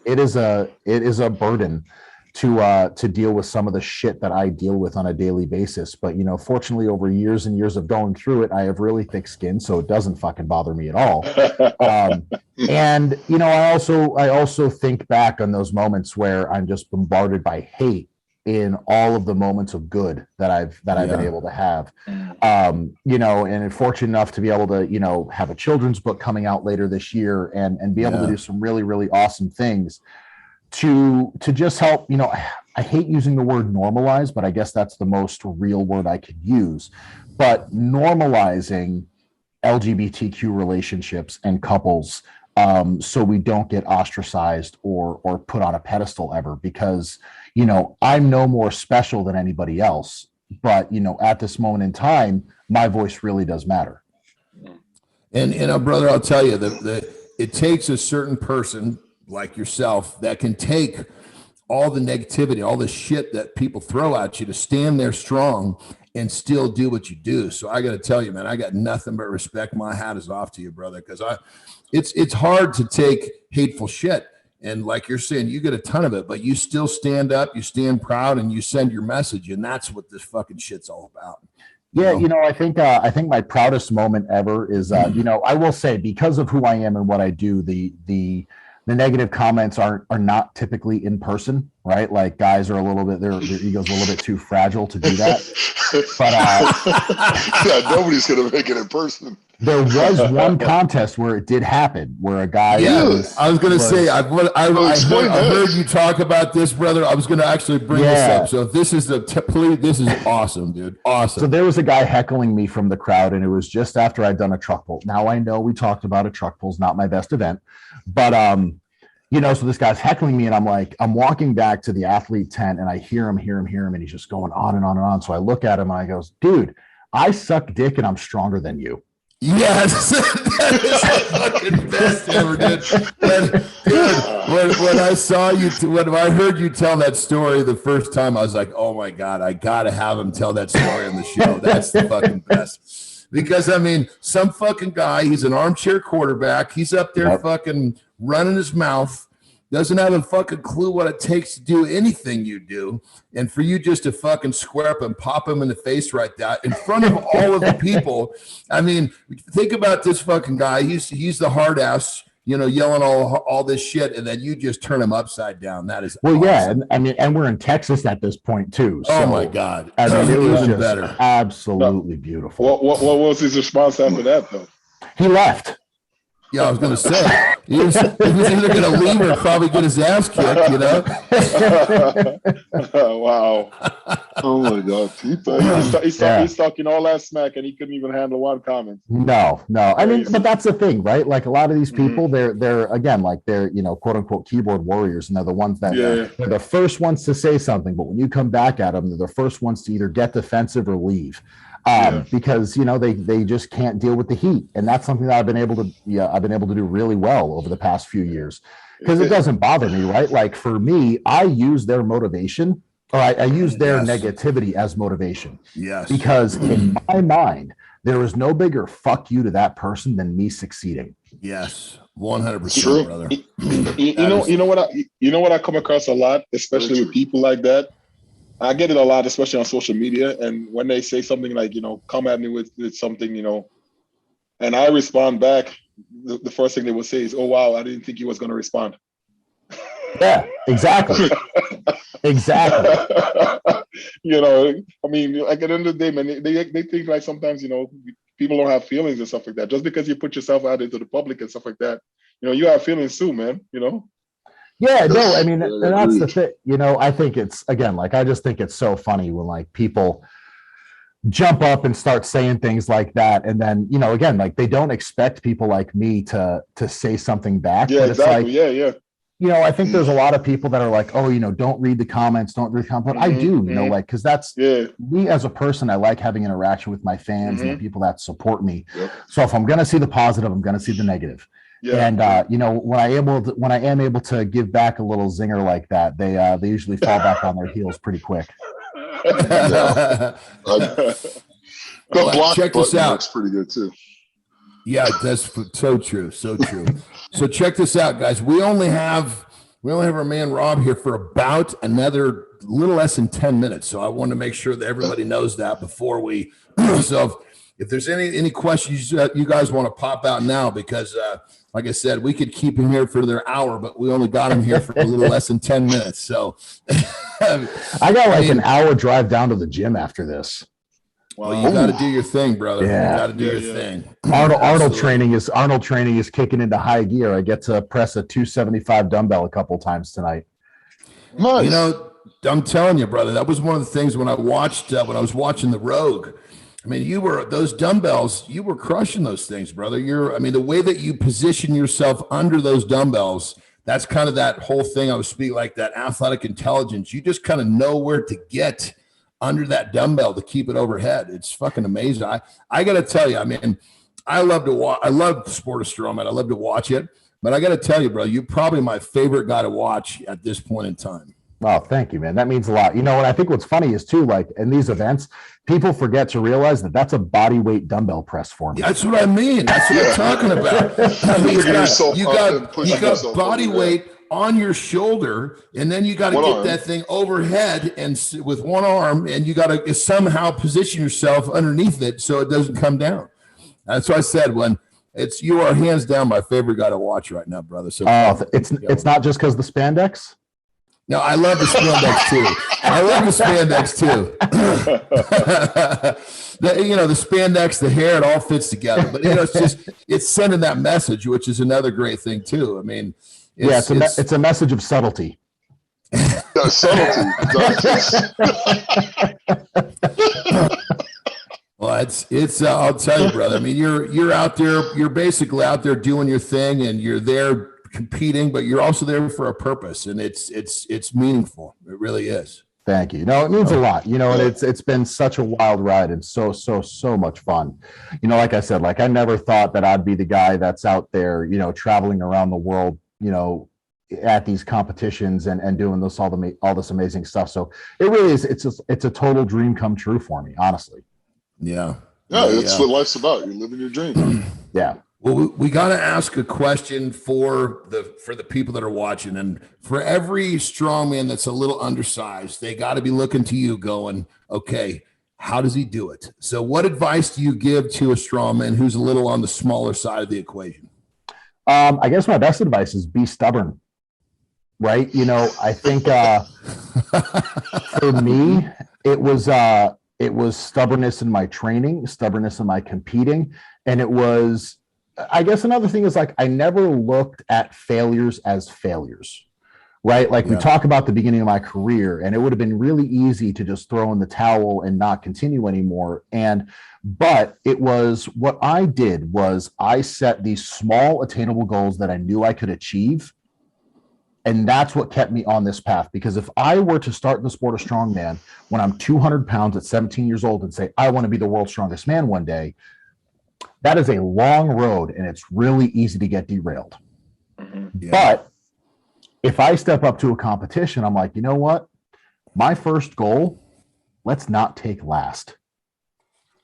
it is a burden to deal with some of the shit that I deal with on a daily basis. But, fortunately, over years and years of going through it, I have really thick skin, so it doesn't fucking bother me at all. And, I also think back on those moments where I'm just bombarded by hate in all of the moments of good that I've been able to have, and fortunate enough to be able to, have a children's book coming out later this year and be able to do some really, really awesome things to just help, I hate using the word normalize, but I guess that's the most real word I could use, but normalizing LGBTQ relationships and couples, so we don't get ostracized or put on a pedestal ever, because, I'm no more special than anybody else, but, at this moment in time, my voice really does matter. And brother, I'll tell you that it takes a certain person like yourself that can take all the negativity, all the shit that people throw at you to stand there strong and still do what you do. So I got to tell you, man, I got nothing but respect. My hat is off to you, brother, because it's hard to take hateful shit. And like you're saying, you get a ton of it, but you still stand up, you stand proud, and you send your message. And that's what this fucking shit's all about. Yeah, I think my proudest moment ever is, I will say, because of who I am and what I do, the negative comments are not typically in person, right? Like guys are a little bit, their ego's a little bit too fragile to do that. But yeah, nobody's gonna make it in person. There was one contest where it did happen, where a guy. Yeah, I was going to say, I heard you talk about this, brother. I was going to actually bring this up. So this is this is awesome, dude. Awesome. So there was a guy heckling me from the crowd, and it was just after I'd done a truck pull. Now I know we talked about a truck pull's not my best event, but so this guy's heckling me, and I'm walking back to the athlete tent, and I hear him, and he's just going on and on and on. So I look at him, and I goes, dude, I suck dick, and I'm stronger than you. Yes, that is the fucking best ever, dude. When I saw you, when I heard you tell that story the first time, I was like, oh my God, I got to have him tell that story on the show. That's the fucking best. Because, I mean, some fucking guy, he's an armchair quarterback. He's up there fucking running his mouth, doesn't have a fucking clue what it takes to do anything you do. And for you just to fucking square up and pop him in the face right there in front of all of the people. I mean, think about this fucking guy. He's the hard ass, yelling all this shit. And then you just turn him upside down. That is awesome. Yeah. And we're in Texas at this point too. So, oh my God. I mean, it was just better. Absolutely beautiful. What was his response after that though? He left. Yeah, I was going to say, he was either going to leave or probably get his ass kicked, Wow. Oh, my God. People. He's talking all that smack, and he couldn't even handle one comment. No. I mean, but that's the thing, right? Like a lot of these people, they're again, like they're, quote unquote keyboard warriors, and they're the ones that they're the first ones to say something. But when you come back at them, they're the first ones to either get defensive or leave. Because they just can't deal with the heat, and that's something that I've been able to do really well over the past few years, because it doesn't bother me, right? Like for me, I use their motivation, or I use their negativity as motivation. Yes, because in my mind, there is no bigger fuck you to that person than me succeeding. Yes, 100%, brother. You know what I come across a lot, especially with people like that. I get it a lot, especially on social media. And when they say something like, come at me with something, and I respond back, the first thing they will say is, "Oh wow, I didn't think he was going to respond." Yeah, exactly. Exactly. You know, I mean, like at the end of the day, man, they think like sometimes, you know, people don't have feelings and stuff like that. Just because you put yourself out into the public and stuff like that, you know, you have feelings too, man. You know. Yeah, no, I mean, and that's the thing. You know, I think it's, again, like, I just think it's so funny when like people jump up and start saying things like that, and then, you know, again, like, they don't expect people like me to say something back. Yeah, but exactly. It's like, Yeah. you know, I think there's a lot of people that are like, oh, you know, don't read the comments, don't read the comments. But I do, you know, like, because that's me as a person. I like having interaction with my fans and the people that support me. Yep. So if I'm going to see the positive, I'm going to see the negative. Yeah. And you know, when I am able to give back a little zinger like that, they usually fall back on their heels pretty quick. The block check this out. Looks pretty good too. Yeah, that's so true. So true. So check this out, guys. We only have our man Rob here for about another little less than 10 minutes. So I want to make sure that everybody knows that before we. So if there's any questions you guys want to pop out now, because like I said, we could keep him here for their hour, but we only got him here for a little less than 10 minutes. So I got like an hour drive down to the gym after this. Well, you got to do your thing, brother. Yeah. You got to do your thing. Arnold training is kicking into high gear. I get to press a 275 dumbbell a couple times tonight. Nice. You know, I'm telling you, brother, that was one of the things when I was watching the Rogue. I mean, those dumbbells, you were crushing those things, brother. The way that you position yourself under those dumbbells, that's kind of that whole thing I was speaking, like that athletic intelligence. You just kind of know where to get under that dumbbell to keep it overhead. It's fucking amazing. I got to tell you, I mean, I love the sport of strongman. I love to watch it, but I got to tell you, bro, you're probably my favorite guy to watch at this point in time. Oh, thank you, man. That means a lot. You know, and I think what's funny is too, like in these events, people forget to realize that that's a body weight dumbbell press for me. That's what I mean. That's what I'm talking about. You got body weight on your shoulder, and then you got to get that thing overhead and with one arm, and you got to somehow position yourself underneath it so it doesn't come down. That's what I said when you are hands down my favorite guy to watch right now, brother. So it's not just because the spandex. No, I love the spandex too. The spandex, the hair, it all fits together. But it's sending that message, which is another great thing too. I mean, it's a message of subtlety. Subtlety. Well, it's I'll tell you, brother. I mean, you're out there. You're basically out there doing your thing, and you're there competing, but you're also there for a purpose, and it's meaningful. It really is. Thank you. No, it means a lot, you know, and it's been such a wild ride and so much fun. You know, like I said, like I never thought that I'd be the guy that's out there, you know, traveling around the world, you know, at these competitions and doing all this amazing stuff. So it really is. It's a total dream come true for me, honestly. Yeah. That's what life's about. You're living your dream. Yeah. Well, we got to ask a question for the people that are watching, and for every strongman that's a little undersized, they got to be looking to you going, okay, how does he do it? So what advice do you give to a strongman who's a little on the smaller side of the equation? I guess my best advice is be stubborn, right? You know, I think for me, it was stubbornness in my training, stubbornness in my competing, and it was, I guess another thing is like I never looked at failures as failures, right? Like we talk about the beginning of my career, and it would have been really easy to just throw in the towel and not continue anymore. But it was what I did was I set these small attainable goals that I knew I could achieve. And that's what kept me on this path. Because if I were to start the sport of strongman when I'm 200 pounds at 17 years old and say, I want to be the world's strongest man one day, that is a long road, and it's really easy to get derailed. Yeah. But if I step up to a competition, I'm like, you know what? My first goal, let's not take last.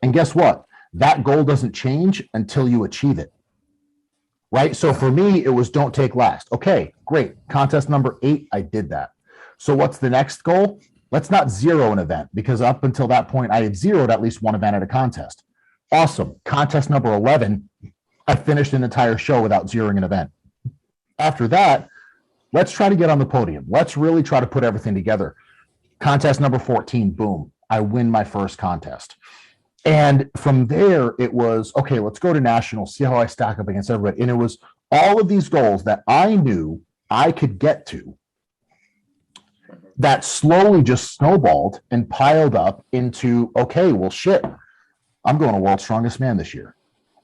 And guess what? That goal doesn't change until you achieve it. Right? So for me, it was don't take last. Okay, great. Contest number 8, I did that. So what's the next goal? Let's not zero an event, because up until that point, I had zeroed at least one event at a contest. Awesome. Contest number 11, I finished an entire show without zeroing an event. After that, let's try to get on the podium. Let's really try to put everything together. Contest number 14, boom, I win my first contest. And from there, it was, okay, let's go to nationals, see how I stack up against everybody. And it was all of these goals that I knew I could get to that slowly just snowballed and piled up into, okay, well, shit, I'm going to World's Strongest Man this year.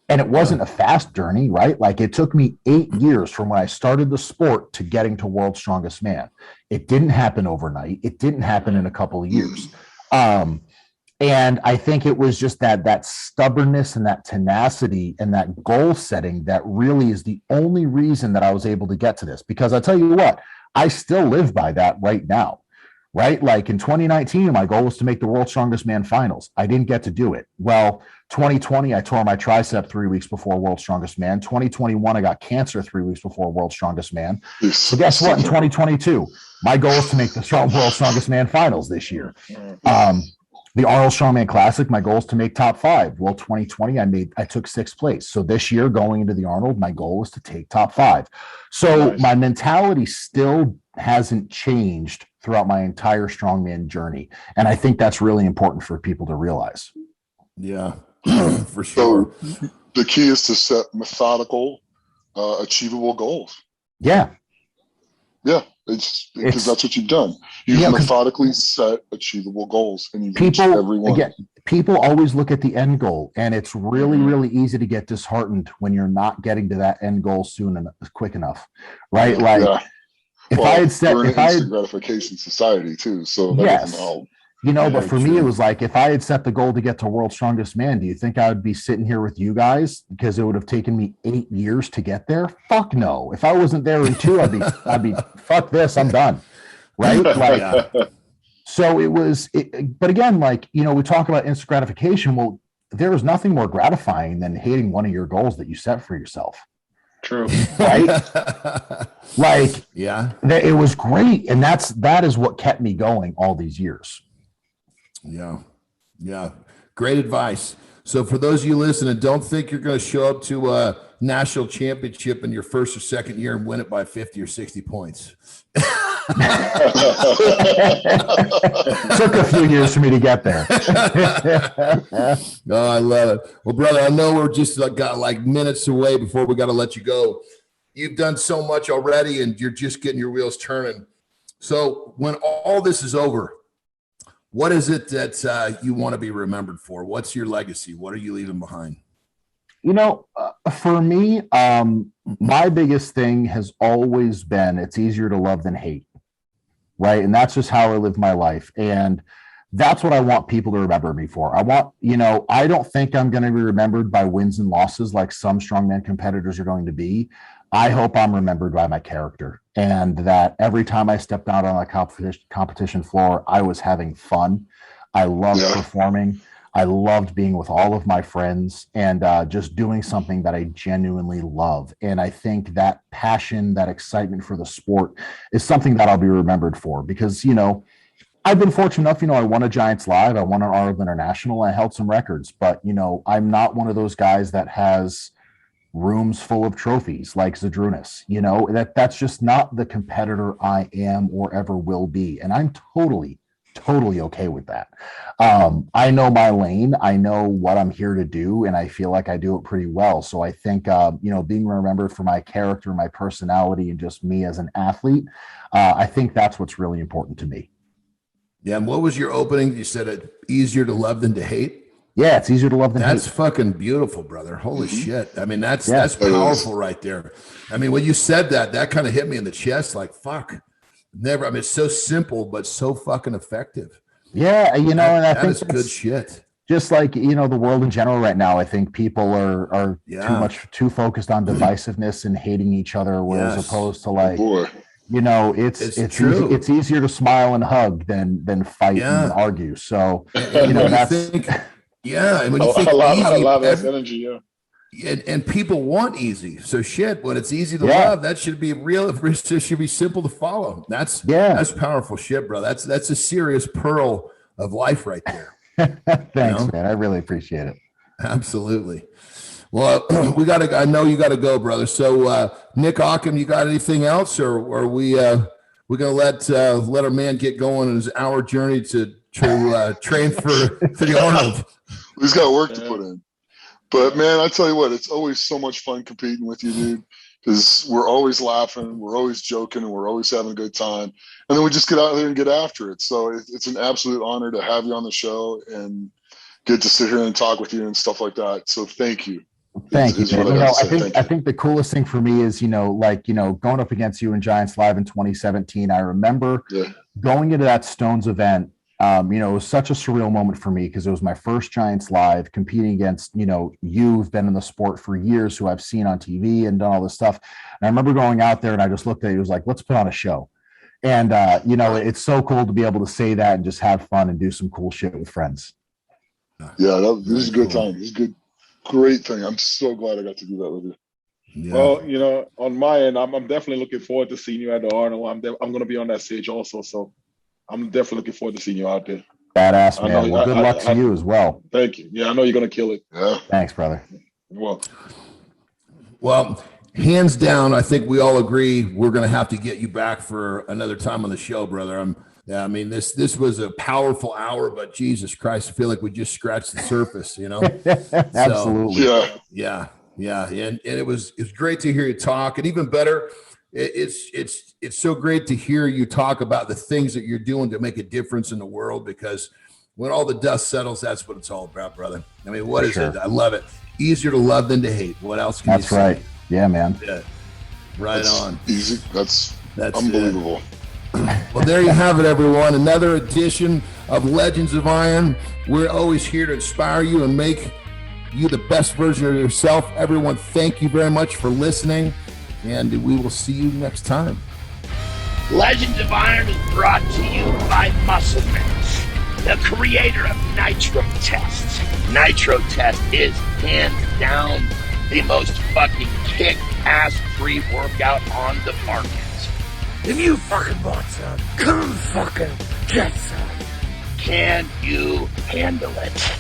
And it wasn't a fast journey, right? Like it took me 8 years from when I started the sport to getting to World's Strongest Man. It didn't happen overnight. It didn't happen in a couple of years. And I think it was just that stubbornness and that tenacity and that goal setting that really is the only reason that I was able to get to this. Because I tell you what, I still live by that right now. Right? Like in 2019, my goal was to make the World's Strongest Man finals. I didn't get to do it. Well, 2020, I tore my tricep 3 weeks before World's Strongest Man. 2021, I got cancer 3 weeks before World's Strongest Man. So guess what? In 2022, my goal is to make the World's Strongest Man finals this year. The Arnold Strongman Classic, my goal is to make top 5. Well, 2020, I took 6th place. So this year, going into the Arnold, my goal is to take top 5. So my mentality still hasn't changed throughout my entire strongman journey. And I think that's really important for people to realize. Yeah, for sure. So the key is to set methodical, achievable goals. Yeah. Yeah, it's because that's what you've done. You've methodically set achievable goals, and you've reached every one. Again, people always look at the end goal, and it's really, really easy to get disheartened when you're not getting to that end goal soon and quick enough, right? Like if I had set, we're in an instant gratification society too, so that doesn't help. You know, but for me, it was like, if I had set the goal to get to World's Strongest Man, do you think I would be sitting here with you guys because it would have taken me 8 years to get there? Fuck no. If I wasn't there in 2, I'd be fuck this, I'm done. Right? Like, so it was, but again, like, you know, we talk about instant gratification. Well, there was nothing more gratifying than hitting one of your goals that you set for yourself. True. Right? Like, it was great. And that is what kept me going all these years. Yeah. Great advice. So for those of you listening, don't think you're going to show up to a national championship in your first or second year and win it by 50 or 60 points. Took a few years for me to get there. Oh, I love it. Well, brother, I know we're just got like minutes away before we got to let you go. You've done so much already and you're just getting your wheels turning. So when all this is over, what is it that you want to be remembered for? What's your legacy? What are you leaving behind? You know, for me, my biggest thing has always been it's easier to love than hate, right? And that's just how I live my life. And that's what I want people to remember me for. I don't think I'm going to be remembered by wins and losses like some strongman competitors are going to be. I hope I'm remembered by my character, and that every time I stepped out on a competition floor, I was having fun. I loved performing. I loved being with all of my friends and just doing something that I genuinely love. And I think that passion, that excitement for the sport is something that I'll be remembered for because, you know, I've been fortunate enough, you know, I won a Giants Live, I won an Arnold International, I held some records, but, you know, I'm not one of those guys that has rooms full of trophies like Zadrunas, you know, that's just not the competitor I am or ever will be. And I'm totally okay with that. I know my lane, I know what I'm here to do, and I feel like I do it pretty well. So I think, you know, being remembered for my character, my personality, and just me as an athlete, I think that's what's really important to me. Yeah. And what was your opening? You said it easier to love than to hate. Yeah, it's easier to love than that's hate. Fucking beautiful, brother. Holy shit. I mean, that's powerful right there. I mean, when you said that kind of hit me in the chest, like, fuck. Never. I mean, it's so simple, but so fucking effective. Yeah, you know, and I think that's good shit. Just like, you know, the world in general right now, I think people are too focused on divisiveness and hating each other, whereas opposed to like, you know, it's true. It's easier to smile and hug than fight and argue. So, you know, that's and when you think a lot of less energy, and people want easy. So shit, when it's easy to love, that should be real. It should be simple to follow. That's powerful shit, bro. That's a serious pearl of life right there. Thanks, man. I really appreciate it. Absolutely. Well, I know you got to go, brother. So, Nick Ockham, you got anything else, or are we're going to let our man get going on his hour journey to train for the Arnold? He's got work to put in. But man, I tell you what, it's always so much fun competing with you, dude, because we're always laughing, we're always joking, and we're always having a good time. And then we just get out there and get after it. So it's an absolute honor to have you on the show and get to sit here and talk with you and stuff like that. So thank you. Thank you. I think the coolest thing for me is, going up against you in Giants Live in 2017. I remember going into that Stones event. It was such a surreal moment for me because it was my first Giants Live competing against, you've been in the sport for years, who I've seen on TV and done all this stuff. And I remember going out there and I just looked at it. It was like, let's put on a show. And, it's so cool to be able to say that and just have fun and do some cool shit with friends. Yeah, this is a good time. This is good. Great thing. I'm so glad I got to do that with you. Yeah. Well, on my end, I'm definitely looking forward to seeing you at the Arnold. I'm going to be on that stage also. So I'm definitely looking forward to seeing you out there. Badass, man. Well, good luck to you as well. Thank you. Yeah, I know you're going to kill it. Yeah. Thanks, brother. Well, hands down, I think we all agree we're going to have to get you back for another time on the show, brother. This was a powerful hour, but Jesus Christ, I feel like we just scratched the surface, Absolutely. So, yeah. And it was great to hear you talk, and even better, it's so great to hear you talk about the things that you're doing to make a difference in the world, because when all the dust settles, that's what it's all about, brother. I mean, what is it? I love it. Easier to love than to hate. What else can you say? That's right. Yeah, man. Yeah. That's on. Easy. That's unbelievable. Well, there you have it, everyone. Another edition of Legends of Iron. We're always here to inspire you and make you the best version of yourself. Everyone, thank you very much for listening, and we will see you next time. Legends of Iron is brought to you by Musclemen, the creator of Nitro Tests. Nitro Test is hands down the most fucking kick-ass free workout on the market. If you fucking want some, come fucking get some. Can you handle it?